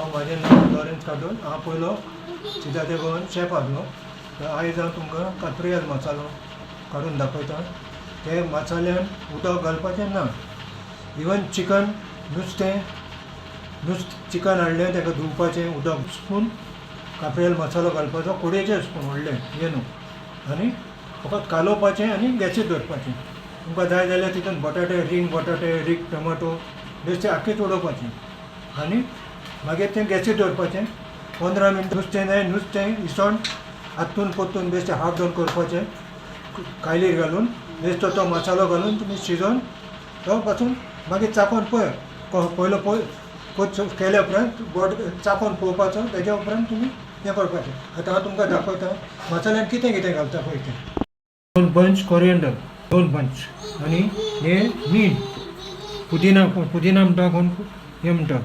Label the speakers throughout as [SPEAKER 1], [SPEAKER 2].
[SPEAKER 1] हांव म्हाजें नांव लॉरेन्स कादोल. हांव पयलो सिदाते गोवन शेफ आसलो. तर आयज हांव तुमकां काफ्रियल मसालो काडून दाखयता. ते मसाल्यान उदक घालपाचें ना. इवन चिकन नुस्तें चिकन हाडलें ताका धुवपाचें उदक स्पून काफ्रियल मसालो घालपाचो कोडयेचें स्पून व्हडलें हें न्हू. आनी फकत कालोवपाचें आनी गॅसीर दवरपाचें. तुमकां जाय जाल्यार तितून बटाटे रींग टमाटो बेश्टें आख्खेंच उडोवपाचें आनी मागीर तें गॅसीर दवरपाचें. 15 मिनटां नुस्तें जाय नुस्तें इसवण हातून पोत्तून बेश्टें हाफ डावन करपाचें कायलीर घालून बेश्टो तो मसालो घालून तुमी शिजोवन तो पासून मागीर चापोवन पयलो केल्या उपरांत चापोवन पळोवपाचो. तेज्या उपरांत तुमी हें करपाचें. आतां हांव तुमकां दाखयता मसाल्यान कितें कितें घालता पळय तें. 2 बंच कोरिएंडर 2 बंच आनी हें मीठ पुदिना म्हणटा कोण हें म्हणटा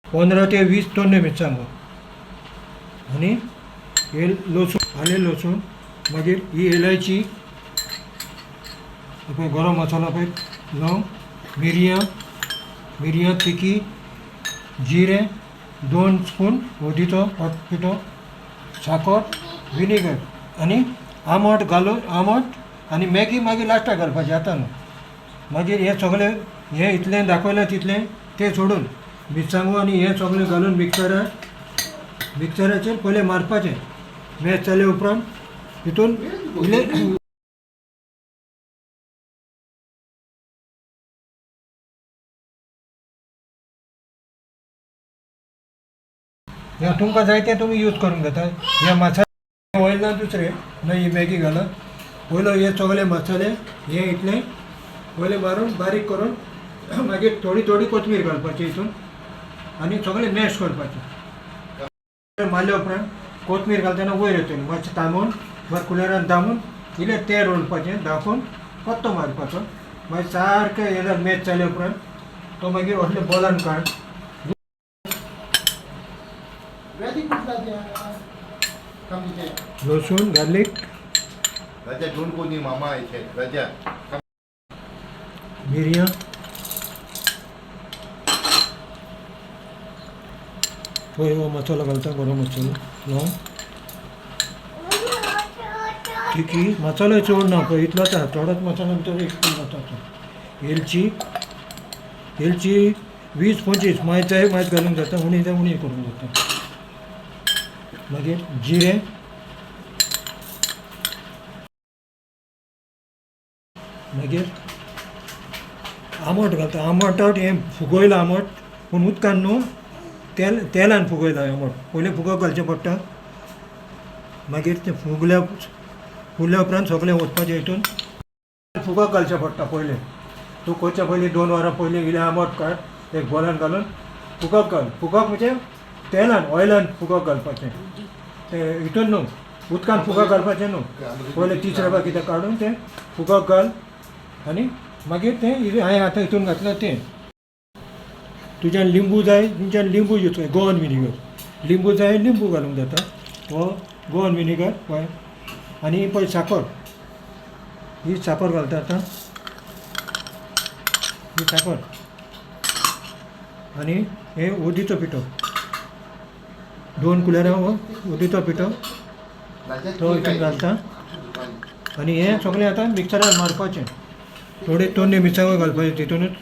[SPEAKER 1] 15 ते 20 तोंडे मिरसांगो आनी हे लसूण आलें लसूण. मागीर ही इलायची पळय गरम मसालो पळय लवंग मिरयां तिखी जिरें 2 स्पून हळदीचो पिठो साकर विनेगर आनी आमट घालून आनी मॅगी मागीर लास्टाक घालपाचें आतां न्हू. मागीर हें सगळें हें इतलें दाखयलां तितलें तें सोडून मिरसांगो आनी हें सगळें घालून मिक्सराचेर पयलें मारपाचें. मॅश जाले उपरांत तितून इल्लें तुमकां जाय तें तुमी यूज करूंक जाता. हे मसाले ऑयल ना दुसरें ना ही मॅगी घालप. पयलो हे सगळे मसाले हे इतलें पयलें मारून बारीक करून मागीर थोडी कोथमीर घालपाची हितून आनी सगळें मॅश करपाचें. मारल्या उपरांत कोथमीर घालतना वयर येतली मातशें तामून कुलेरान दामून इल्लें तेल रोलपाचें दाखोवन पत्तो मारपाचो. मागीर सारकें हे जालें मॅश जाल्या उपरांत तो मागीर असलें बॉलान काड. लसूण गार्लीक
[SPEAKER 2] राजा ढूंढ को नहीं मामा आए थे राजा
[SPEAKER 1] मिरयां तो हो मसाला घालता गरम मसालो लवंग तिखी मसालो चड ना पळय इतलोच आसा. थोडोच मसालो भितर एक जाता. एलची 20-25 मायज जाय मायज घालूंक जाता. उणी जाय उणी करूंक जाता. मागीर जिरें मागीर आमट घालता. आमटाट हें फुगयलां आमट पूण उदकान न्हू तेलान फुगयलां आमट. पयलें फुगप घालचें पडटा. मागीर तें फुगल्या उपरांत सगळें ओतपाचें हितून फुगप घालचें पडटा. पयलें तूं करच्या पयलीं 2 वरां पयलीं इल्लें आमट काड एक बॉलान घालून फुगप घाल. फुगप म्हणजे तेलान ऑयलान फुगप घालपाचें. तें हितून न्हू उदकान फुगप घालपाचें न्हू. पयलें 30 रबा कितें काडून तें फुगप घाल आनी मागीर तें हांवें आतां हितून घातलां तें. तुज्यान लिंबू जाय तुमच्यान लिंबू यूज कर. गोवन विनेगर लिंबू जाय लिंबू घालूंक जाता. हो गोवन विनेगर पळय आनी पळय साकर ही साकर घालता आतां. ही साकर आनी हे हळदीचो पिठो 2 कुलेरां हळदीचो पिठो तो हितून घालता. आनी हें सगळें आतां मिक्सरार मारपाचें. थोडे तोंडे मिरसांगो घालपाचे तितूनच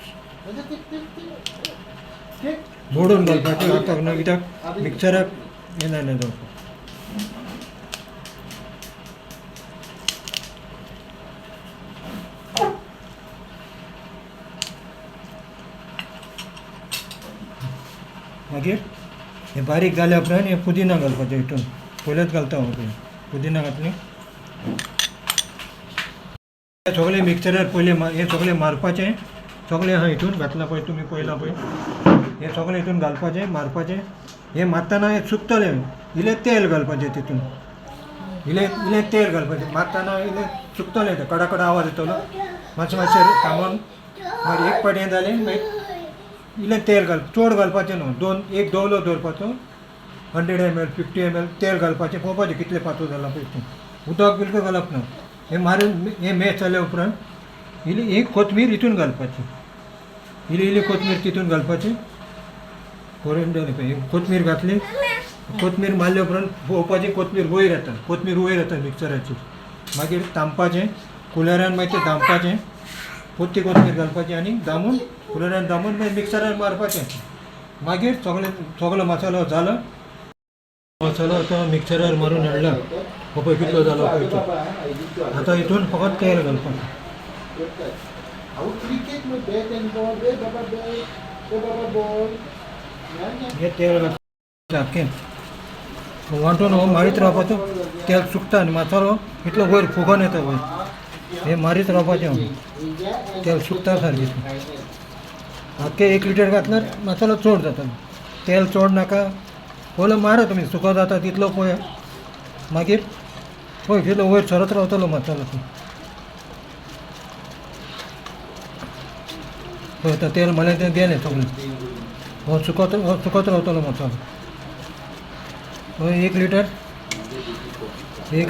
[SPEAKER 1] मोडून घालपाचें हाताक ना कित्याक मिक्सराक हें जालें जावपाक. मागीर हें बारीक जाल्या उपरांत हें पुदिना घालपाचें हितून. पयलेंच घालता हांव पुदिना घातलें. सगळें मिक्सरार पयलें हें सगळें मारपाचें. सगळें आहा हितून घातलां पळय तुमी पयलां पळय हें सगळें हितून घालपाचें मारपाचें. हें मारतना हें चुकतलें इल्लें तेल घालपाचें तितून. इल्लें तेल घालपाचें मारतना इल्लें चुकतलें तें कडा आवाज येतलो. मातशें थांबोवन मागीर एक पाट हें जालें मागीर इल्लें तेल चड घालपाचें न्हू. एक दवलो दवरपाचो 100 ml 50 ml तेल घालपाचें पळोवपाचें कितलें पातळ जालां पळय तें. उदक बिलकुल घालप ना. हें मारून हें मॅश जाल्या उपरांत इल्ली कोथमीर हितून घालपाची. इल्ली कोथमीर तितून घालपाची करून दवरली पळय कोथमीर घातली कोथमीर मारले उपरांत पोवपाची कोथमीर वयर येता कोथमीर वयर येता मिक्सराची मागीर तामपाचें कुलेरान मागीर तें दामपाचें पोत्ती कोथमीर घालपाची आनी दामून कुलेरान दामून मागीर मिक्सरान मारपाचें मागीर सगळो मसालो जालो मसालो आतां मिक्सरार मारून हाडला हो पळय कितलो जालो पळय तो आतां हितून फकत तेल घालपाचें हे तेल घालपाचें सारकें वांटून हो मारीत रावपाचो तेल सुकता आनी मसालो इतलो वयर फुगोन येता वयर हे मारीत रावपाचें तेल सुकता सारकें आख्खें 1 लिटर घातल्यार मसालो चड जाता तेल चड नाका पयलो मारा तुमी सुको जाता तितलो पळय मागीर पळय तितलो वयर सरत रावतलो मसालो पळय आतां तेल मारलें तें गेलें सगळें हो सुकत रावतलो मसालो पळय 1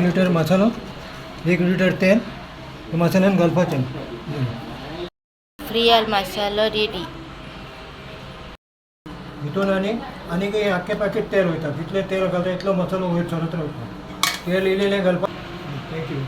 [SPEAKER 1] लिटर मसालो 1 लिटर तेल मसाल्यान घालपाचें
[SPEAKER 3] फ्रियल मसालो रेडी
[SPEAKER 1] हितून आनीक आख्खें पॅकेट तेल वयता तितलें तेल घालता इतलो मसालो वयर सरत रावता तेल इल्लें घालपाक थँक्यू